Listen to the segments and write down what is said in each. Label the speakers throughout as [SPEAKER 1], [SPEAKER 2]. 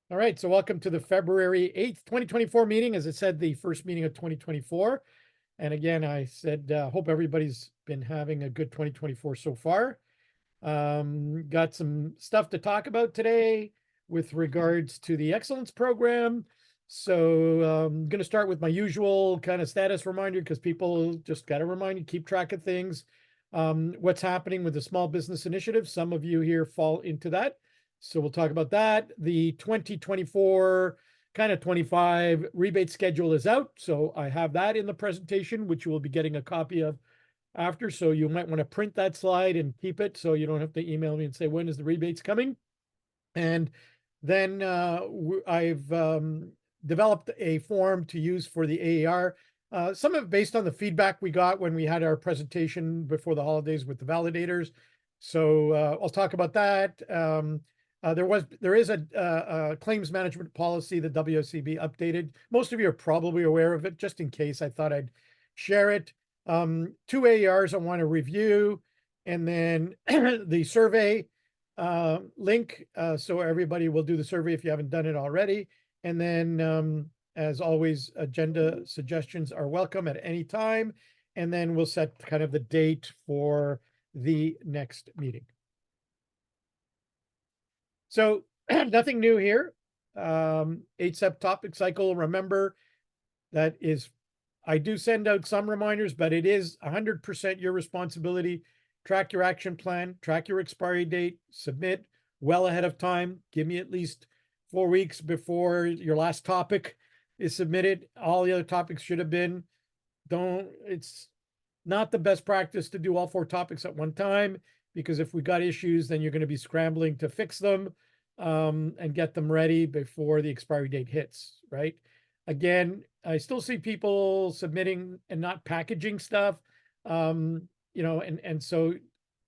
[SPEAKER 1] All right, so welcome to the February 8th, 2024 meeting. As I said, the first meeting of 2024. And again, I said, hope everybody's been having a good 2024 so far. Got some stuff to talk about today with regards to the excellence program. So I'm going to start with my usual kind of status reminder because people just got to remind you, keep track of things. What's happening with the small business initiative. Some of you here fall into that. So we'll talk about that. The 2024 kind of 25 rebate schedule is out. So I have that in the presentation, which you will be getting a copy of after. So you might want to print that slide and keep it so you don't have to email me and say, when is the rebates coming? And then I've developed a form to use for the AAR. Some of it based on the feedback we got when we had our presentation before the holidays with the validators. So I'll talk about that. There is a claims management policy the WCB updated. Most of you are probably aware of it. Just in case, I thought I'd share it. Two AERs I want to review, and then the survey link. So everybody will do the survey if you haven't done it already. And then, as always, agenda suggestions are welcome at any time. And then we'll set kind of the date for the next meeting. So nothing new here. HSEP topic cycle. Remember, that is, I do send out some reminders, but it is 100% your responsibility. Track your action plan, track your expiry date, submit well ahead of time. Give me at least 4 weeks before your last topic is submitted. All the other topics should have been. It's not the best practice to do all 4 topics at one time, because if we got issues, then you're going to be scrambling to fix them and get them ready before the expiry date hits, right? Again, I still see people submitting and not packaging stuff. And so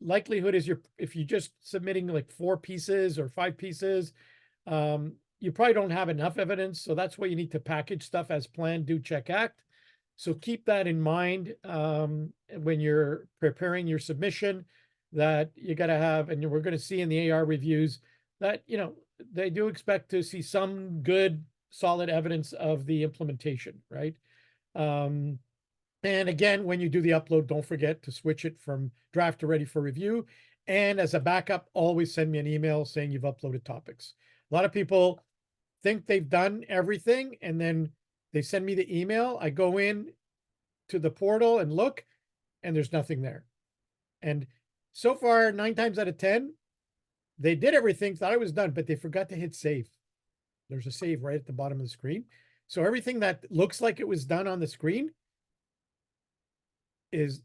[SPEAKER 1] likelihood is if you're just submitting like 4 pieces or 5 pieces, you probably don't have enough evidence. So that's why you need to package stuff as planned, do, check, act. So keep that in mind when you're preparing your submission, that you got to have, and we're going to see in the AR reviews that, they do expect to see some good, solid evidence of the implementation, right? And again, when you do the upload, don't forget to switch it from draft to ready for review. And as a backup, always send me an email saying you've uploaded topics. A lot of people think they've done everything, and then they send me the email. I go in to the portal and look, and there's nothing there. And so far, 9 times out of 10, they did everything, thought it was done, but they forgot to hit save. There's a save right at the bottom of the screen. So everything that looks like it was done on the screen is,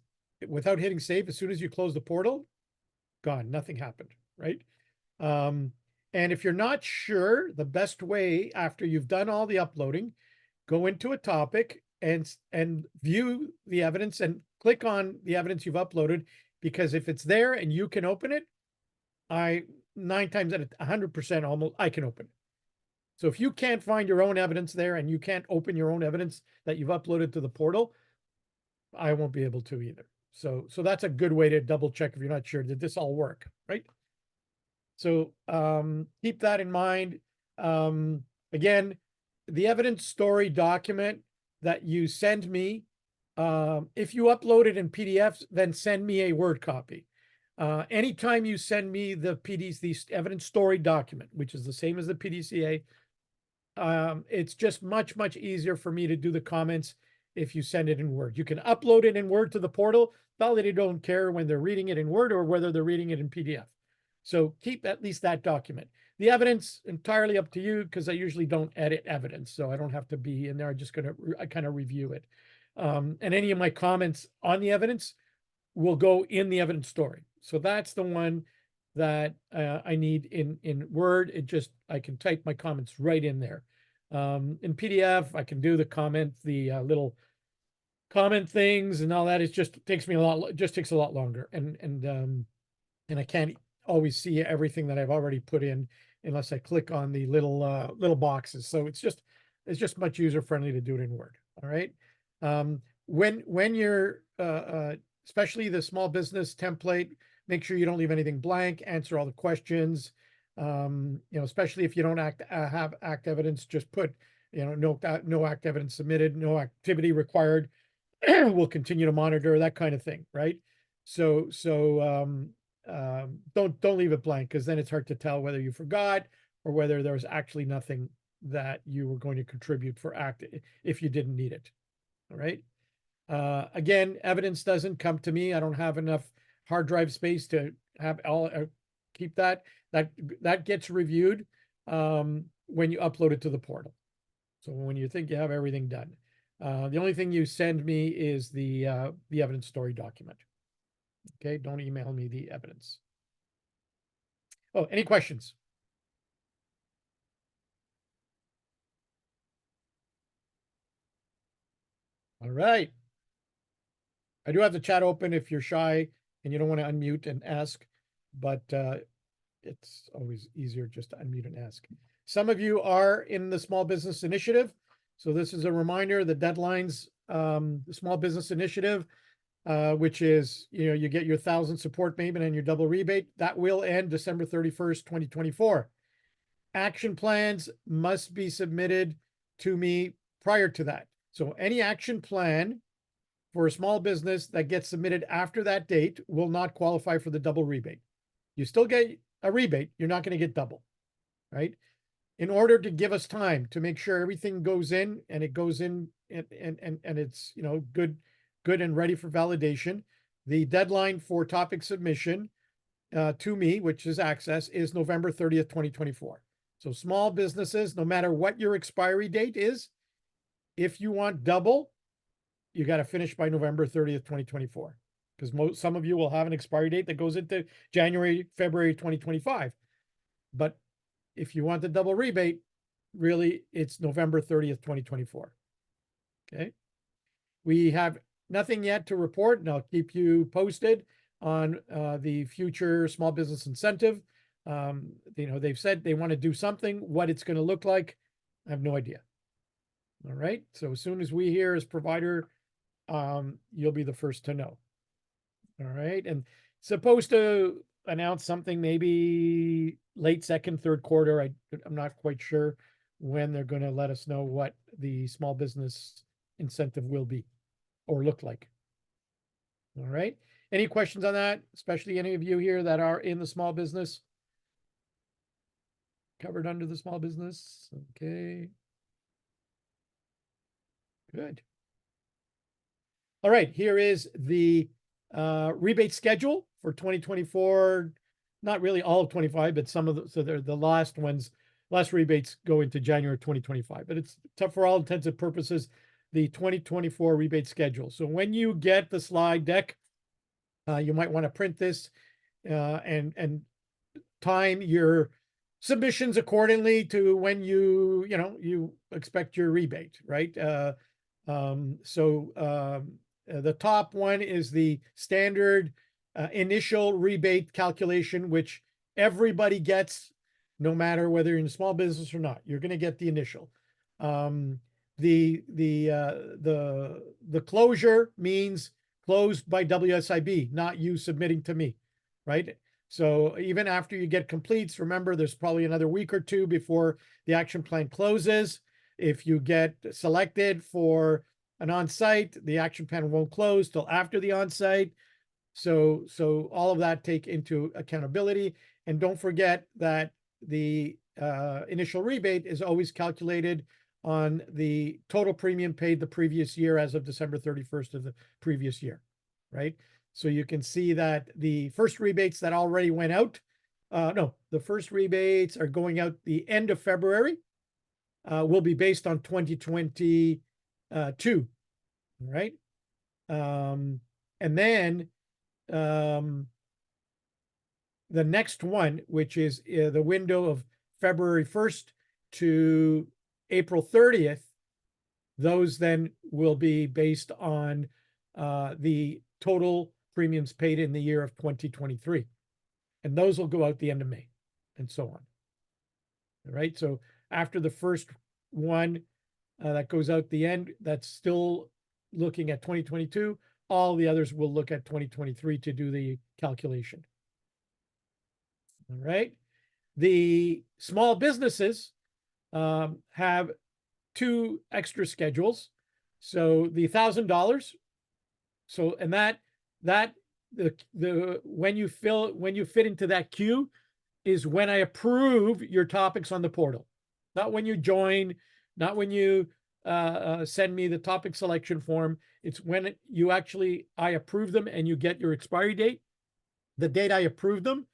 [SPEAKER 1] without hitting save, as soon as you close the portal, gone, nothing happened, right? And if you're not sure, the best way after you've done all the uploading, go into a topic and view the evidence and click on the evidence you've uploaded, because if it's there and you can open it, 9 times out of 100% almost, I can open it. So if you can't find your own evidence there and you can't open your own evidence that you've uploaded to the portal, I won't be able to either. So that's a good way to double check if you're not sure, did this all work, right? So keep that in mind. Again, the evidence story document that you send me, if you upload it in PDFs, then send me a Word copy. Anytime you send me the evidence story document, which is the same as the PDCA, it's just much, much easier for me to do the comments if you send it in Word. You can upload it in Word to the portal. Validator don't care when they're reading it in Word or whether they're reading it in PDF. So keep at least that document. The evidence, entirely up to you, because I usually don't edit evidence, so I don't have to be in there. I'm just I kind of review it. And any of my comments on the evidence will go in the evidence story. So that's the one that I need in Word. I can type my comments right in there. In PDF, I can do the little comment things and all that. It just takes me takes a lot longer. And I can't always see everything that I've already put in unless I click on the little boxes. So it's just much user friendly to do it in Word. All right. When you're especially the small business template, make sure you don't leave anything blank, answer all the questions. Especially if you don't have act evidence, just put, no act evidence submitted, no activity required. We'll continue to monitor, that kind of thing, right? Don't leave it blank, because then it's hard to tell whether you forgot or whether there was actually nothing that you were going to contribute for act if you didn't need it. All right. Again, evidence doesn't come to me. I don't have enough hard drive space to have keep that. That gets reviewed when you upload it to the portal. So when you think you have everything done, the only thing you send me is the evidence story document. Okay, don't email me the evidence. Oh, any questions? All right. I do have the chat open if you're shy and you don't want to unmute and ask, but it's always easier just to unmute and ask. Some of you are in the Small Business Initiative. So this is a reminder, the deadlines, the Small Business Initiative, which is, you get your 1,000 support payment and your double rebate, that will end December 31st, 2024. Action plans must be submitted to me prior to that. So any action plan for a small business that gets submitted after that date will not qualify for the double rebate. You still get a rebate, you're not going to get double, right? In order to give us time to make sure everything goes in and it goes in and it's, good and ready for validation, the deadline for topic submission to me, which is ACSESS, is November 30th, 2024. So small businesses, no matter what your expiry date is, if you want double, you got to finish by November 30th, 2024. Because some of you will have an expiry date that goes into January, February 2025. But if you want the double rebate, really, it's November 30th, 2024. Okay. We have nothing yet to report, and I'll keep you posted on the future small business incentive. They've said they want to do something. What it's going to look like, I have no idea. All right. So as soon as we hear as provider, you'll be the first to know. All right. And supposed to announce something maybe late second, third quarter. I'm not quite sure when they're going to let us know what the small business incentive will be or look like. All right. Any questions on that? Especially any of you here that are in the small business? Covered under the small business. Okay. Good. All right. Here is the rebate schedule for 2024. Not really all of 25, but some of the, so they're the last ones. Last rebates go into January 2025, but it's tough for all intents and purposes, the 2024 rebate schedule. So when you get the slide deck, you might want to print this and time your submissions accordingly to when you expect your rebate, right? The top one is the standard initial rebate calculation, which everybody gets, no matter whether you're in a small business or not. You're going to get the initial. The closure means closed by WSIB, not you submitting to me, right? So even after you get completes, remember there's probably another week or two before the action plan closes. If you get selected for an on-site, the action plan won't close till after the on-site. So all of that take into accountability. And don't forget that the initial rebate is always calculated on the total premium paid the previous year as of December 31st of the previous year, right? So you can see that the first rebates that already went out, the first rebates are going out the end of February, will be based on 2022, right? And then the next one, which is the window of February 1st to April 30th, those then will be based on the total premiums paid in the year of 2023. And those will go out the end of May and so on. All right. So after the first one that goes out the end, that's still looking at 2022. All the others will look at 2023 to do the calculation. All right. The small businesses have 2 extra schedules. So the $1,000. So, and that the when you fit into that queue is when I approve your topics on the portal, not when you join, not when you send me the topic selection form. It's when I approve them and you get your expiry date. The date I approve them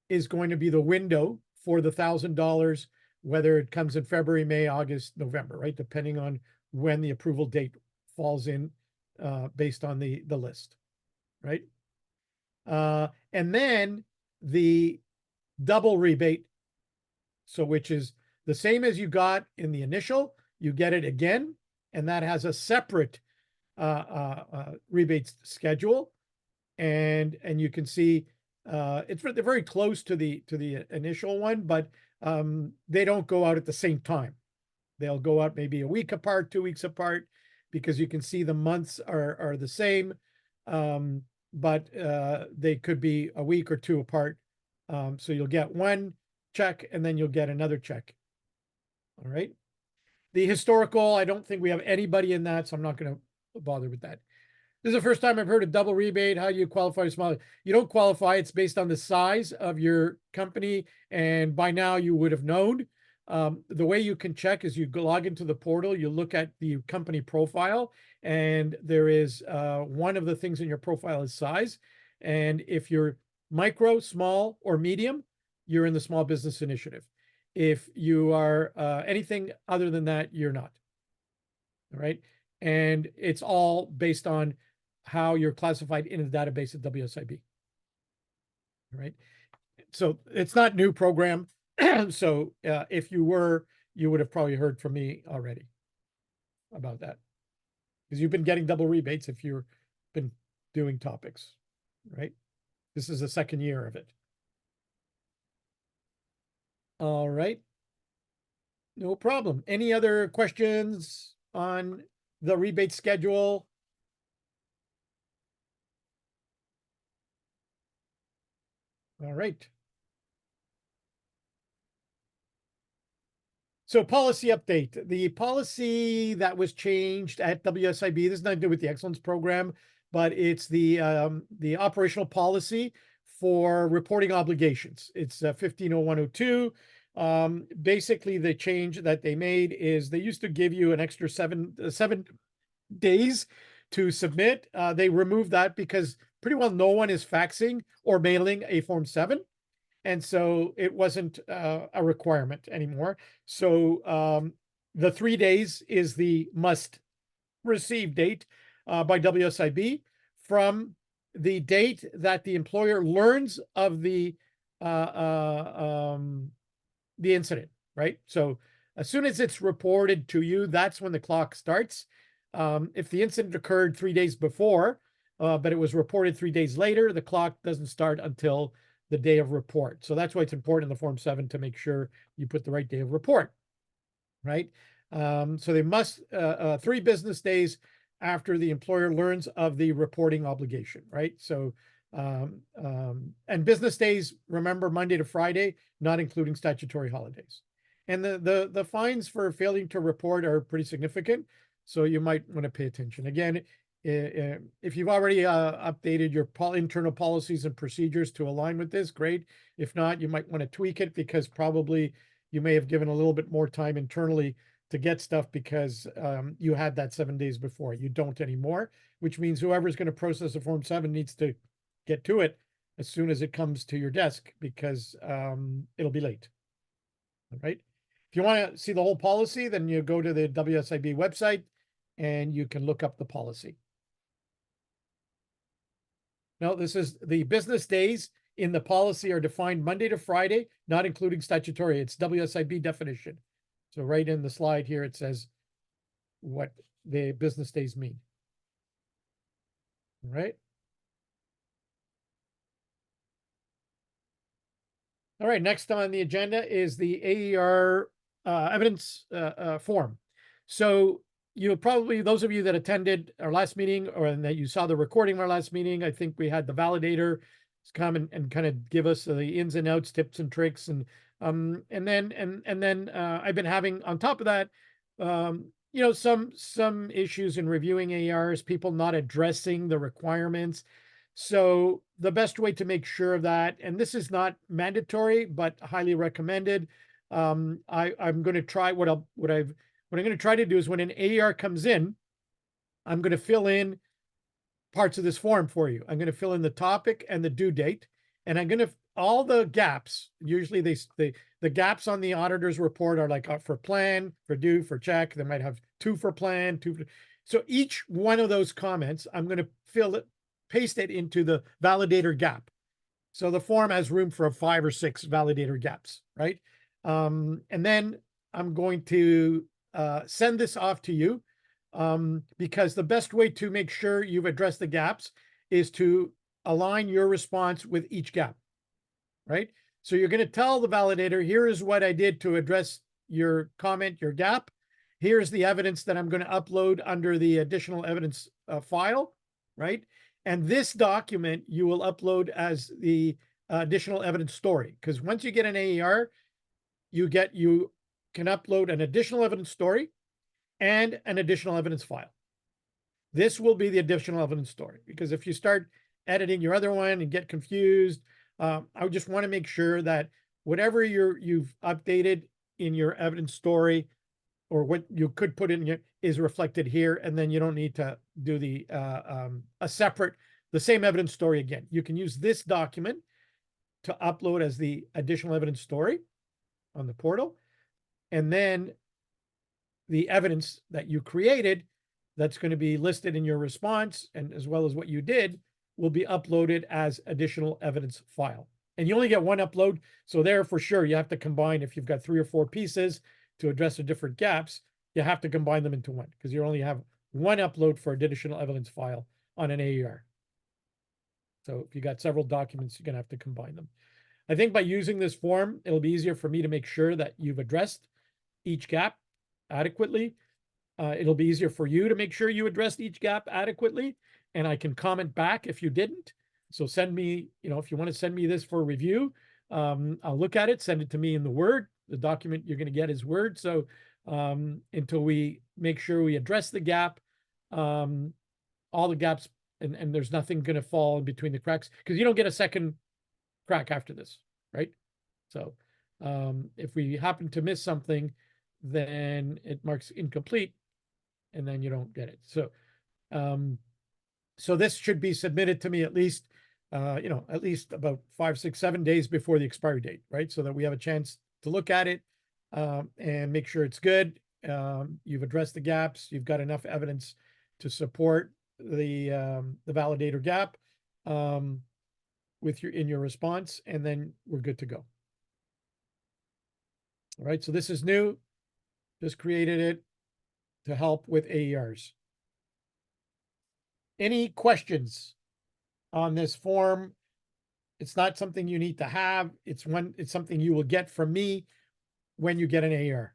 [SPEAKER 1] is going to be the window for the $1,000, whether it comes in February, May, August, November, right? Depending on when the approval date falls in based on the list, right? And then the double rebate, so which is the same as you got in the initial, you get it again, and that has a separate rebate schedule, and you can see they're very close to the initial one, but they don't go out at the same time. They'll go out maybe a week apart, 2 weeks apart, because you can see the months are the same, but they could be a week or 2 apart. So you'll get one check and then you'll get another check. All right. The historical, I don't think we have anybody in that, so I'm not going to bother with that. This is the first time I've heard of double rebate. How do you qualify as small? You don't qualify. It's based on the size of your company. And by now you would have known. The way you can check is you log into the portal, you look at the company profile, and there is one of the things in your profile is size. And if you're micro, small, or medium, you're in the small business initiative. If you are anything other than that, you're not. All right. And it's all based on how you're classified in the database at WSIB. All right. So it's not new program. So if you were, you would have probably heard from me already about that, because you've been getting double rebates if you've been doing topics, right? This is the second year of it. All right. No problem. Any other questions on the rebate schedule? All right. So policy update. The policy that was changed at WSIB, this is nothing to do with the excellence program, but it's the operational policy for reporting obligations. It's 150102. Basically, the change that they made is they used to give you an extra seven days to submit. They removed that because pretty well no one is faxing or mailing a Form 7. And so it wasn't a requirement anymore. So the 3 days is the must receive date by WSIB from the date that the employer learns of the incident, right? So as soon as it's reported to you, that's when the clock starts. If the incident occurred 3 days before, but it was reported 3 days later, the clock doesn't start until the day of report. So that's why it's important in the Form 7 to make sure you put the right day of report, right? So they must 3 business days after the employer learns of the reporting obligation, right? So and business days, remember, Monday to Friday, not including statutory holidays. And the fines for failing to report are pretty significant, so you might want to pay attention. Again, if you've already updated your internal policies and procedures to align with this, great. If not, you might want to tweak it, because probably you may have given a little bit more time internally to get stuff because you had that 7 days before. You don't anymore, which means whoever's going to process a Form 7 needs to get to it as soon as it comes to your desk, because it'll be late. All right. If you want to see the whole policy, then you go to the WSIB website and you can look up the policy. No, this is the business days in the policy are defined Monday to Friday, not including statutory. It's WSIB definition. So right in the slide here, it says what the business days mean. All right. All right, next on the agenda is the AER evidence form. So you'll probably, those of you that attended our last meeting or that you saw the recording of our last meeting, I think we had the validator come and kind of give us the ins and outs, tips and tricks, and And then I've been having on top of that, some issues in reviewing ARs, people not addressing the requirements. So the best way to make sure of that, and this is not mandatory, but highly recommended. I'm going to try what I'm going to try to do is when an AR comes in, I'm going to fill in parts of this form for you. I'm going to fill in the topic and the due date, and I'm going to all the gaps. Usually the gaps on the auditor's report are like for plan, for due, for check. They might have two for plan, two for, so each one of those comments, I'm going to paste it into the validator gap. So the form has room for 5 or 6 validator gaps, right? And then I'm going to send this off to you because the best way to make sure you've addressed the gaps is to align your response with each gap, right? So you're going to tell the validator, here is what I did to address your comment, your gap. Here's the evidence that I'm going to upload under the additional evidence file, right? And this document you will upload as the additional evidence story. Because once you get an AER, you can upload an additional evidence story and an additional evidence file. This will be the additional evidence story, because if you start editing your other one and get confused, I would just want to make sure that whatever you've updated in your evidence story or what you could put in here is reflected here, and then you don't need to do the same evidence story again. You can use this document to upload as the additional evidence story on the portal, and then the evidence that you created that's going to be listed in your response and as well as what you did will be uploaded as additional evidence file. And you only get one upload. So there for sure, you have to combine, if you've got 3 or 4 pieces to address the different gaps, you have to combine them into one because you only have one upload for additional evidence file on an AER. So if you got several documents, you're going to have to combine them. I think by using this form, it'll be easier for me to make sure that you've addressed each gap adequately. It'll be easier for you to make sure you addressed each gap adequately, and I can comment back if you didn't. So send me, if you want to send me this for review, I'll look at it, send it to me in the Word. The document you're going to get is Word. So until we make sure we address the gap, all the gaps, and there's nothing going to fall in between the cracks, because you don't get a second crack after this, right? So if we happen to miss something, then it marks incomplete, and then you don't get it. So, so this should be submitted to me at least, at least about 5, 6, 7 days before the expiry date, right? So that we have a chance to look at it and make sure it's good. You've addressed the gaps. You've got enough evidence to support the validator gap in your response, and then we're good to go. All right. So this is new. Just created it to help with AERs. Any questions on this form? It's not something you need to have. It's something you will get from me when you get an AER.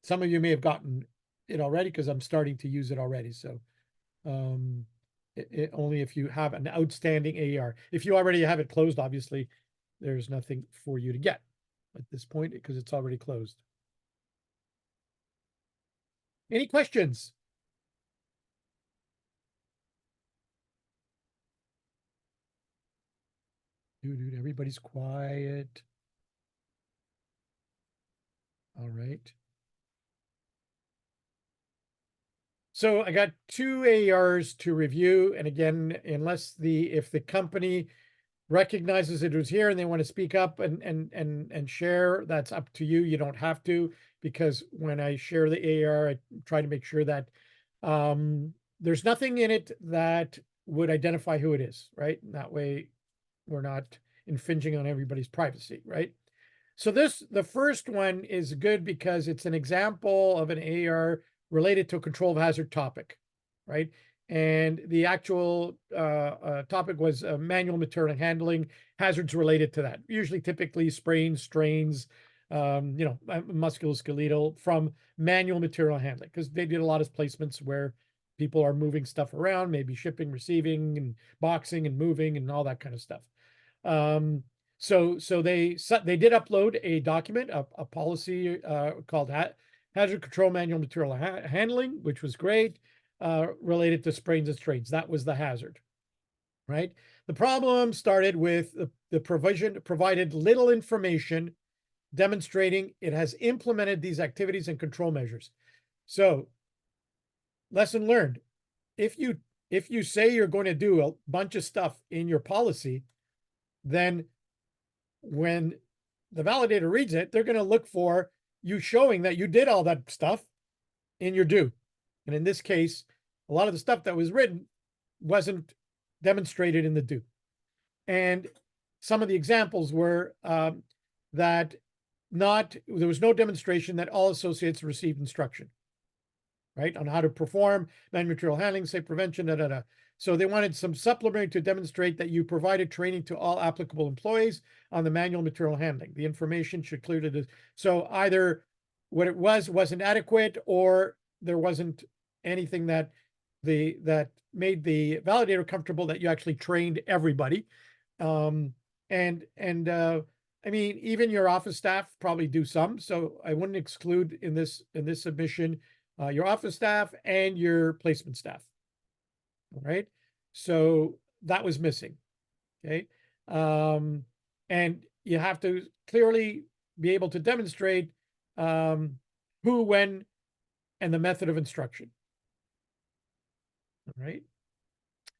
[SPEAKER 1] Some of you may have gotten it already because I'm starting to use it already. So only if you have an outstanding AER. If you already have it closed, obviously, there's nothing for you to get at this point because it's already closed. Any questions? Dude, everybody's quiet. All right. So I got 2 AERs to review. And again, if the company recognizes it was here and they want to speak up and share, that's up to you. You don't have to, because when I share the AER, I try to make sure that there's nothing in it that would identify who it is, right? And that way we're not infringing on everybody's privacy, right? So the first one is good because it's an example of an AER related to a control of hazard topic, right? And the actual topic was manual material handling, hazards related to that. Usually, typically sprains, strains, musculoskeletal from manual material handling, because they did a lot of placements where people are moving stuff around, maybe shipping, receiving, and boxing and moving and all that kind of stuff. So they did upload a document, a policy called Hazard Control Manual Material Handling, which was great, related to sprains and strains. That was the hazard, right? The problem started with the provision provided little information demonstrating it has implemented these activities and control measures. So, lesson learned. If you say you're going to do a bunch of stuff in your policy, then when the validator reads it, they're going to look for you showing that you did all that stuff in your do. And in this case, a lot of the stuff that was written wasn't demonstrated in the do. And some of the examples were that there was no demonstration that all associates received instruction, right, on how to perform manual material handling, safe prevention, da, da, da. So they wanted some supplementary to demonstrate that you provided training to all applicable employees on the manual material handling. The information should clearly, so either what it wasn't adequate, or there wasn't anything that made the validator comfortable that you actually trained everybody. I mean, even your office staff probably do some, so I wouldn't exclude in this submission your office staff and your placement staff. All right, so that was missing. Okay, and you have to clearly be able to demonstrate who, when, and the method of instruction. All right,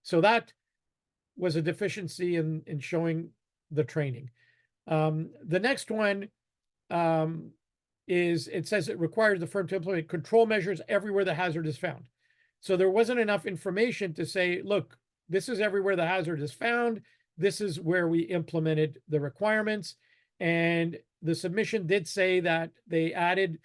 [SPEAKER 1] so that was a deficiency in showing the training. The next one is, it says it requires the firm to implement control measures everywhere the hazard is found. So there wasn't enough information to say, look, this is everywhere the hazard is found. This is where we implemented the requirements. And the submission did say that they added,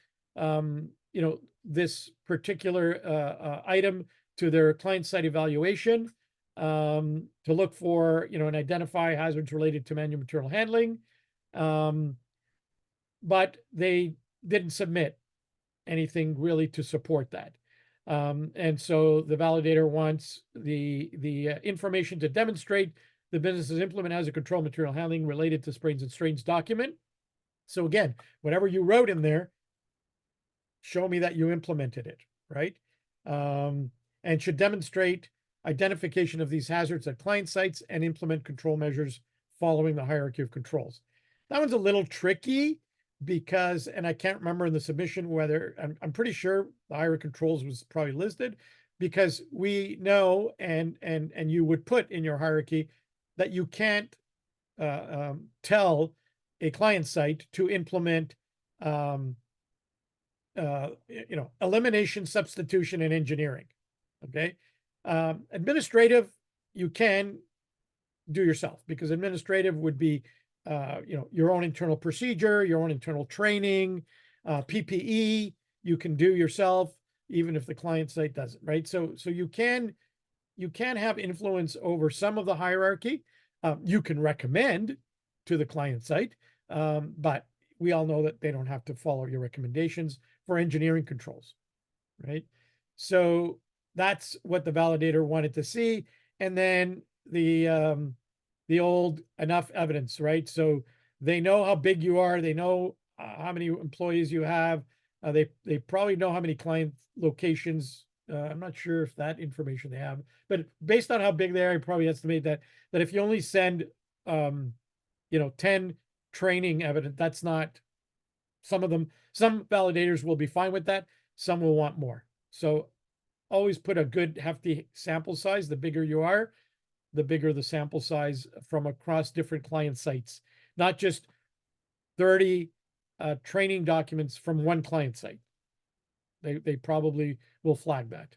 [SPEAKER 1] this particular item to their client site evaluation to look for, and identify hazards related to manual material handling. But they didn't submit anything really to support that. And so the validator wants the information to demonstrate the business's implement hazard control material handling related to sprains and strains document. So again, whatever you wrote in there, show me that you implemented it, right? And should demonstrate identification of these hazards at client sites and implement control measures following the hierarchy of controls. That one's a little tricky because, and I can't remember in the submission whether, I'm pretty sure the hierarchy of controls was probably listed, because we know, and you would put in your hierarchy that you can't tell a client site to implement elimination, substitution, and engineering. Okay. Administrative, you can do yourself, because administrative would be, your own internal procedure, your own internal training, PPE, you can do yourself, even if the client site doesn't, right? So you can have influence over some of the hierarchy. You can recommend to the client site, but we all know that they don't have to follow your recommendations for engineering controls, right? So that's what the validator wanted to see. And then the old enough evidence, right? So they know how big you are. They know how many employees you have. They probably know how many client locations. I'm not sure if that information they have, but based on how big they are, I probably estimate that if you only send, 10 training evidence, that's not, some validators will be fine with that. Some will want more. So always put a good hefty sample size. The bigger you are, the bigger the sample size from across different client sites, not just 30 training documents from one client site. They probably will flag that.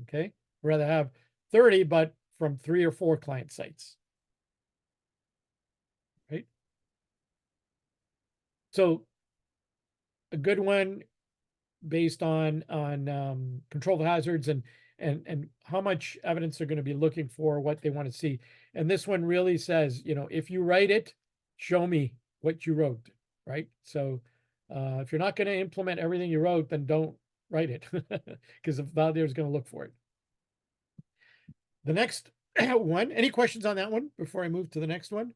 [SPEAKER 1] Okay. Rather have 30, but from 3 or 4 client sites. Right. So a good one based on control of hazards and how much evidence they're going to be looking for, what they want to see. And this one really says, if you write it, show me what you wrote, right? So if you're not going to implement everything you wrote, then don't write it, because the validator is going to look for it. The next one. Any questions on that one before I move to the next one?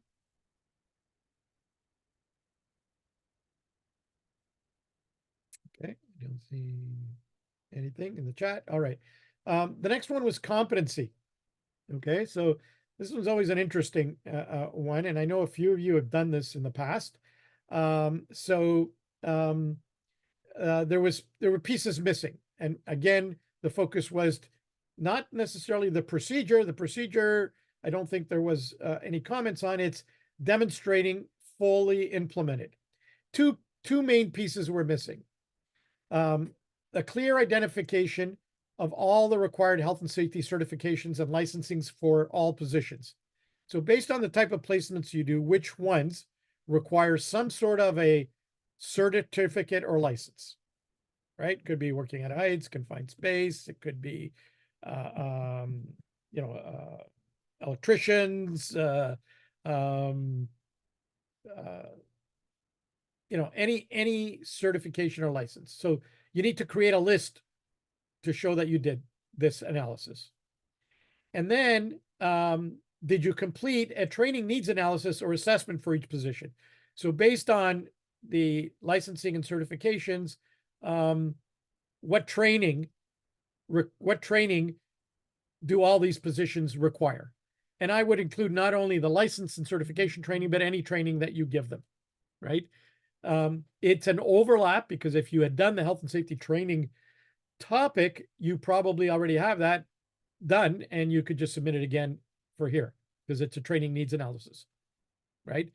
[SPEAKER 1] Okay, I don't see anything in the chat. All right. The next one was competency. Okay, so this was always an interesting one, and I know a few of you have done this in the past. So there were pieces missing, and again, the focus was not necessarily the procedure. The procedure, I don't think there was any comments on. It's demonstrating fully implemented. Two main pieces were missing. A clear identification of all the required health and safety certifications and licensings for all positions. So based on the type of placements you do, which ones require some sort of a certificate or license, right? Could be working at heights, confined space. It could be, you know, electricians, um, you know, any certification or license. So you need to create a list to show that you did this analysis. And then, did you complete a training needs analysis or assessment for each position? So based on the licensing and certifications, what training do all these positions require? And I would include not only the license and certification training, but any training that you give them, right? It's an overlap because if you had done the health and safety training topic, you probably already have that done and you could just submit it again for here because it's a training needs analysis, right?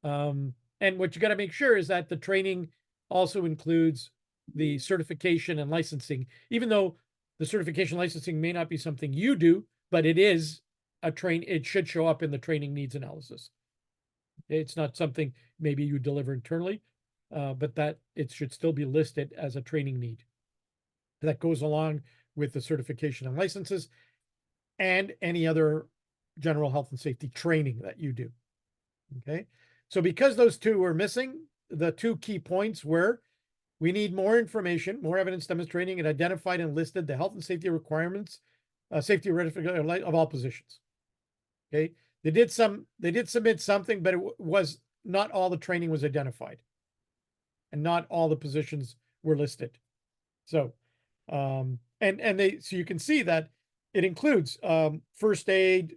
[SPEAKER 1] And what you got to make sure is that the training also includes the certification and licensing, even though the certification licensing may not be something you do, but it is it should show up in the training needs analysis. It's not something maybe you deliver internally, but that it should still be listed as a training need. That goes along with the certification and licenses and any other general health and safety training that you do. Okay. So because those two were missing, the two key points were we need more information, more evidence demonstrating and identified and listed the health and safety requirements, safety of all positions. Okay. They did submit something, but it was not all the training was identified and not all the positions were listed. So, so you can see that it includes first aid,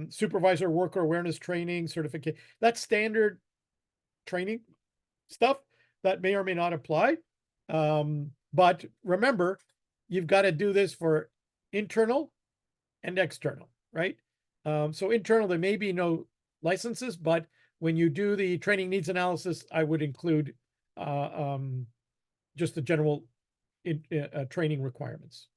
[SPEAKER 1] supervisor worker awareness training, certificate. That's standard training stuff that may or may not apply. But remember, you've got to do this for internal and external, right? So internal, there may be no licenses, but when you do the training needs analysis, I would include just the general training requirements.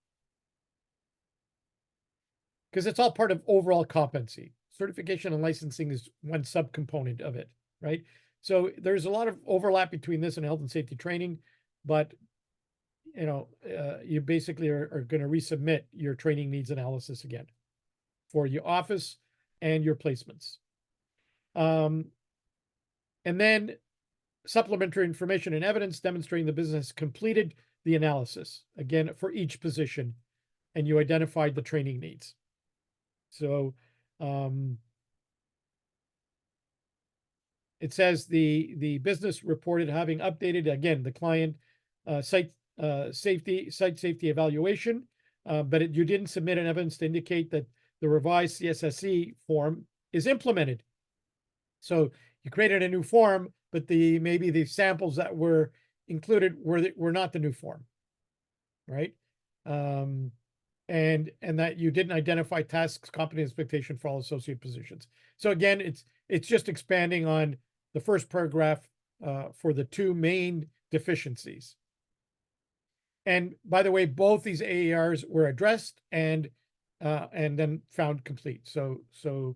[SPEAKER 1] Because it's all part of overall competency. Certification and licensing is one subcomponent of it, right? So there's a lot of overlap between this and health and safety training, but you know, you basically are going to resubmit your training needs analysis again for your office and your placements. And then supplementary information and evidence demonstrating the business completed the analysis, again, for each position, and you identified the training needs. So it says the business reported having updated, again, the client site safety evaluation, but you didn't submit an evidence to indicate that the revised CSSE form is implemented. So you created a new form, but maybe the samples that were included were not the new form, right? And that you didn't identify tasks, competence, expectation for all associate positions. So again, it's just expanding on the first paragraph for the two main deficiencies. And by the way, both these AERs were addressed and then found complete. So the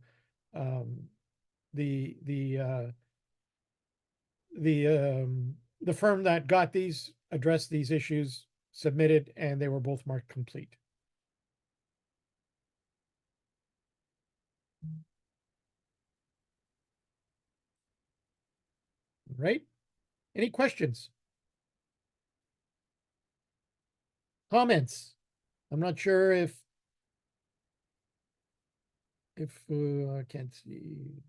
[SPEAKER 1] firm that got these addressed these issues, submitted, and they were both marked complete. Right? Any questions? Comments? I'm not sure if If, I can't see.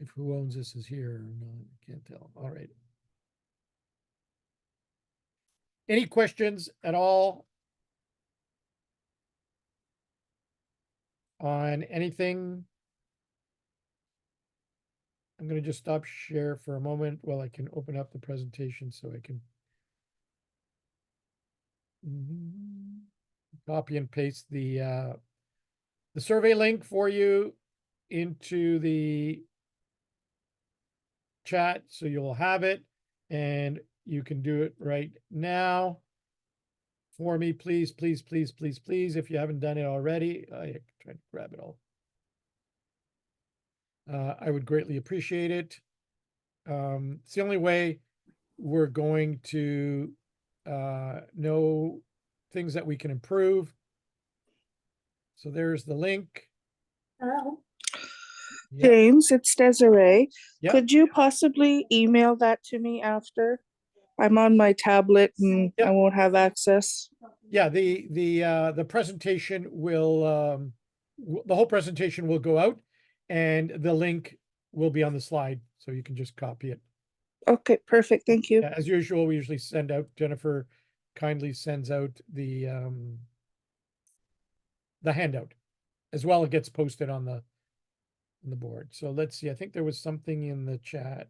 [SPEAKER 1] If who owns this is here or not, I can't tell. All right. Any questions at all on anything? I'm going to just stop share for a moment while I can open up the presentation so I can copy and paste the survey link for you into the chat so you'll have it and you can do it right now for me, please, please, please, please, please, if you haven't done it already. I tried to grab it all. I would greatly appreciate it. It's the only way we're going to know things that we can improve. So there's the link.
[SPEAKER 2] Hello.
[SPEAKER 1] Yep.
[SPEAKER 2] James, it's Desiree.
[SPEAKER 1] Yep.
[SPEAKER 2] Could you possibly email that to me after? I'm on my tablet and
[SPEAKER 1] Yep.
[SPEAKER 2] I won't have access.
[SPEAKER 1] Yeah, the presentation will the whole presentation will go out and the link will be on the slide, so you can just copy it.
[SPEAKER 2] Okay, perfect. Thank you.
[SPEAKER 1] As usual, we usually send out, Jennifer kindly sends out the handout as well. It gets posted on the board. So let's see. I think there was something in the chat.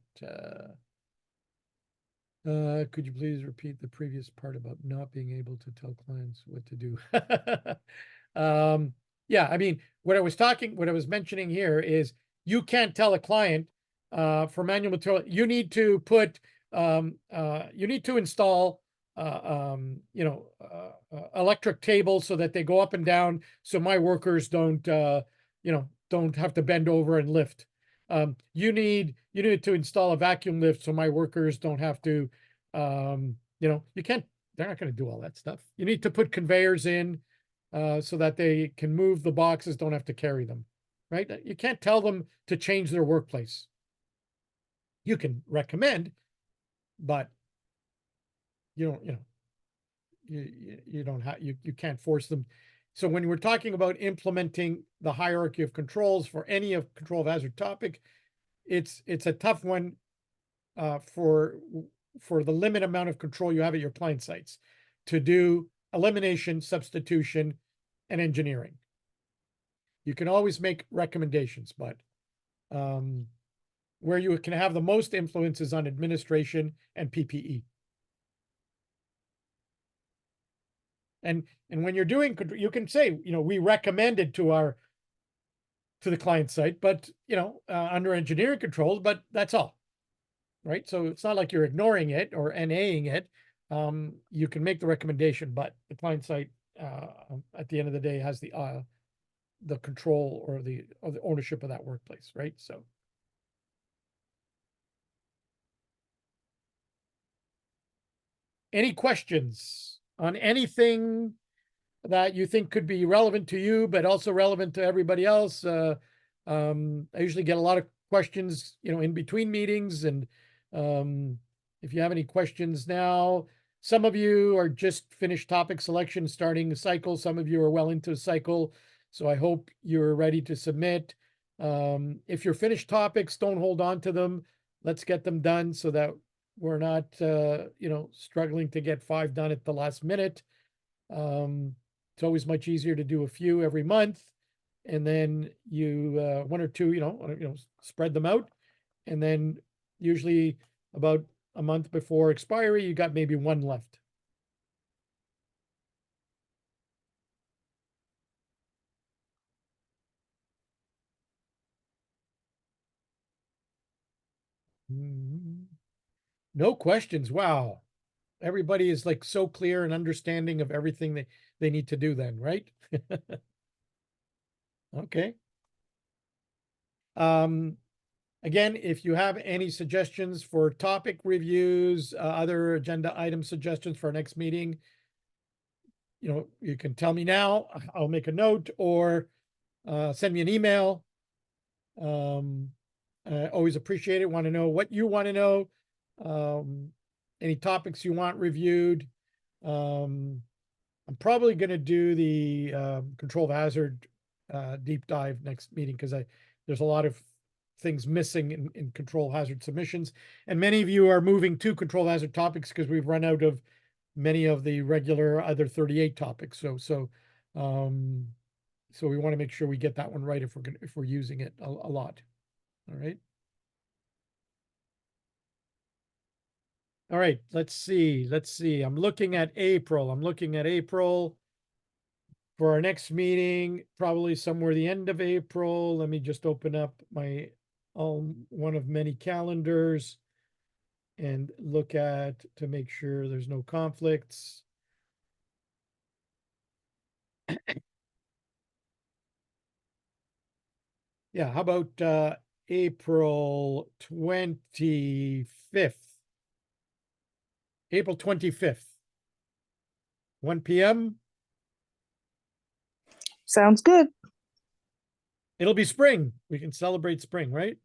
[SPEAKER 1] Could you please repeat the previous part about not being able to tell clients what to do? Yeah, I mean, what I was mentioning here is you can't tell a client for manual material, you need to put, you need to install, electric tables so that they go up and down so my workers don't, don't have to bend over and lift. You need to install a vacuum lift so my workers don't have to, you can't, they're not going to do all that stuff. You need to put conveyors in so that they can move the boxes, don't have to carry them, right? You can't tell them to change their workplace. You can recommend, but you don't, you don't have, you can't force them. So when we're talking about implementing the hierarchy of controls for any of control of hazard topic, it's a tough one for the limited amount of control you have at your client sites to do elimination, substitution, and engineering. You can always make recommendations, but where you can have the most influence is on administration and PPE. And when you're doing, you can say, we recommended to the client site, but under engineering controls, but that's all, right? So it's not like you're ignoring it or NAing it. You can make the recommendation, but the client site at the end of the day has the control or the ownership of that workplace, right? So. Any questions on anything that you think could be relevant to you, but also relevant to everybody else? I usually get a lot of questions, in between meetings, and if you have any questions now, some of you are just finished topic selection, starting the cycle. Some of you are well into the cycle, so I hope you're ready to submit. If you're finished topics, don't hold on to them. Let's get them done so that we're not, struggling to get 5 done at the last minute. It's always much easier to do a few every month, and then you, 1 or 2, spread them out. And then usually about a month before expiry, you got maybe 1 left. No questions. Wow. Everybody is like so clear and understanding of everything they need to do then, right? Okay. Again, if you have any suggestions for topic reviews, other agenda item suggestions for our next meeting, you can tell me now. I'll make a note, or send me an email. I always appreciate it. Want to know what you want to know. Any topics you want reviewed. I'm probably gonna do the control of hazard deep dive next meeting because there's a lot of things missing in control hazard submissions. And many of you are moving to control hazard topics because we've run out of many of the regular other 38 topics. So we want to make sure we get that one right if we're using it a lot. All right. All right, let's see. I'm looking at April. For our next meeting, probably somewhere the end of April. Let me just open up my one of many calendars and look at to make sure there's no conflicts. Yeah, how about April 25th? April 25th, 1 p.m.
[SPEAKER 2] Sounds good.
[SPEAKER 1] It'll be spring. We can celebrate spring, right?